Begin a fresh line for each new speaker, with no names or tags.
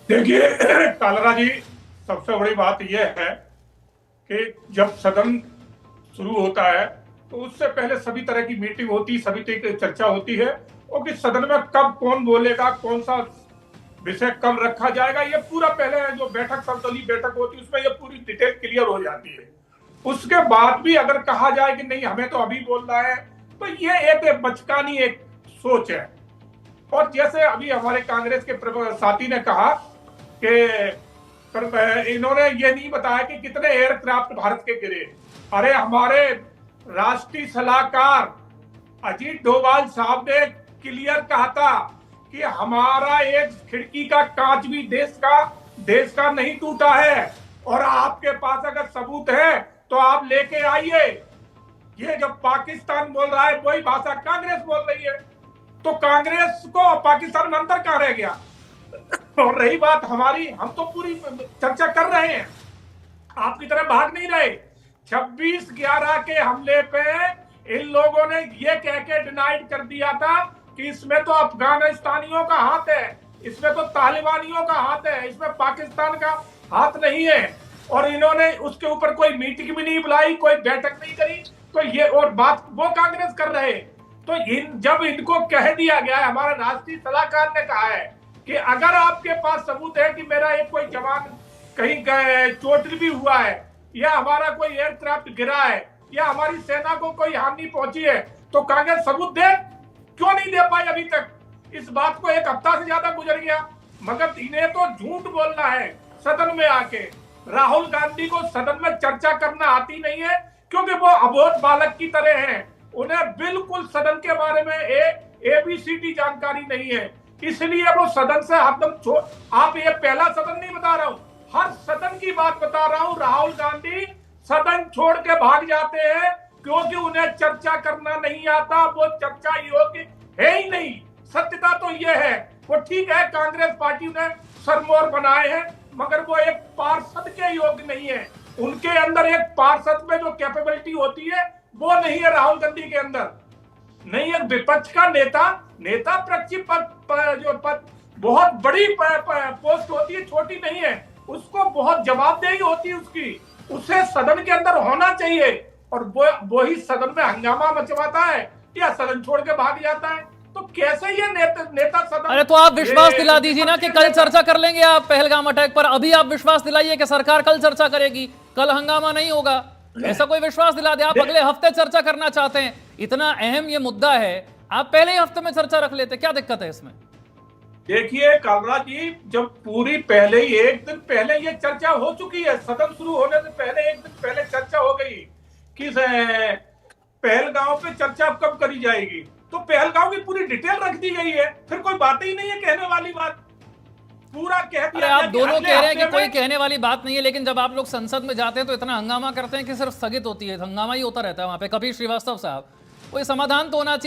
देखिए कालरा जी, सबसे बड़ी बात यह है कि जब सदन शुरू होता है तो उससे पहले सभी तरह की मीटिंग होती, सभी तरह की चर्चा होती है, और कि सदन में कब कौन बोलेगा, कौन सा विषय कब रखा जाएगा, ये पूरा पहले जो बैठक, सर्वदलीय बैठक होती है उसमें ये पूरी डिटेल क्लियर हो जाती है। उसके बाद भी अगर कहा जाए कि नहीं हमें तो अभी बोलना है, तो ये एक बचकानी एक सोच है। और जैसे अभी हमारे कांग्रेस के साथी ने कहा कि इन्होंने ये नहीं बताया कि कितने एयरक्राफ्ट भारत के गिरे। अरे हमारे राष्ट्रीय सलाहकार अजीत डोभाल साहब ने क्लियर कहा था कि हमारा एक खिड़की का कांच भी देश का नहीं टूटा है। और आपके पास अगर सबूत है तो आप लेके आइए। ये जब पाकिस्तान बोल रहा है वही भाषा कांग्रेस बोल रही है, तो कांग्रेस को पाकिस्तान में अंतर कहां रह गया? और रही बात हमारी, हम तो पूरी चर्चा कर रहे हैं, आपकी तरह भाग नहीं रहे। 26/11 के हमले पे इन लोगों ने ये कह के डिनाइड कर दिया था कि इसमें तो अफगानिस्तानियों का हाथ है, इसमें तो तालिबानियों का हाथ है, इसमें पाकिस्तान का हाथ नहीं है। और इन्होंने उसके ऊपर कोई मीटिंग भी नहीं बुलाई, कोई बैठक नहीं करी। तो ये और बात वो कांग्रेस कर रहे। तो जब इनको कह दिया गया है, हमारे राष्ट्रीय सलाहकार ने कहा है कि अगर आपके पास सबूत है कि मेरा एक कोई जवान कहीं चोटिल भी हुआ है, या हमारा कोई एयरक्राफ्ट गिरा है, या हमारी सेना को कोई हानि पहुंची है, तो कांग्रेस सबूत दे। क्यों नहीं दे पाई अभी तक? इस बात को एक हफ्ता से ज्यादा गुजर गया, मगर इन्हें तो झूठ बोलना है सदन में आके। राहुल गांधी को सदन में चर्चा करना आती नहीं है, क्योंकि वो अबोध बालक की तरह हैं। उन्हें बिल्कुल सदन के बारे में ABCD जानकारी नहीं है, इसलिए वो सदन से हरदम छोड़। आप ये पहला सदन नहीं बता रहा हूं, हर सदन की बात बता रहा हूं। राहुल गांधी सदन छोड़ के भाग जाते हैं क्योंकि उन्हें चर्चा करना नहीं आता, वो चर्चा योग्य है ही नहीं। सत्यता तो यह है। वो ठीक है, कांग्रेस पार्टी ने सरमोर बनाए हैं, मगर वो एक पार्षद के योग्य नहीं है। उनके अंदर एक पार्षद में जो कैपेबिलिटी होती है वो नहीं है राहुल गांधी के अंदर। नहीं, एक विपक्ष का नेता जो पद बहुत बड़ी पोस्ट होती है, छोटी नहीं है। उसको बहुत जवाबदेही होती है उसकी, उसे सदन के अंदर होना चाहिए। और वो ही सदन में हंगामा मचवाता है या सदन छोड़ के भाग जाता है। तो कैसे ये नेता सदन।
अरे तो आप विश्वास दिला दीजिए ना कि कल चर्चा कर लेंगे आप पहलगाम अटैक पर। अभी आप विश्वास दिलाइए कि सरकार कल चर्चा करेगी, कल हंगामा नहीं होगा। ऐसा कोई विश्वास दिला दे। आप अगले हफ्ते चर्चा करना चाहते हैं, इतना अहम ये मुद्दा है, आप पहले ही हफ्ते में चर्चा रख लेते, क्या दिक्कत है इसमें?
देखिए कालरा जी, जब पूरी पहले ही एक दिन पहले ये चर्चा हो चुकी है, सदन शुरू होने से पहले एक दिन पहले चर्चा हो गई कि पहलगांव पे चर्चा कब करी जाएगी। तो पहलगांव की पूरी डिटेल रख दी गई है, फिर कोई बात ही नहीं है कहने वाली बात। पूरा कह दिया।
अरे आप दोनों कह रहे हैं कि कोई कहने वाली बात नहीं है, लेकिन जब आप लोग संसद में जाते हैं तो इतना हंगामा करते हैं कि सिर्फ स्थगित होती है, हंगामा ही होता रहता है वहां पे। कपिल श्रीवास्तव साहब, कोई समाधान तो होना चाहिए।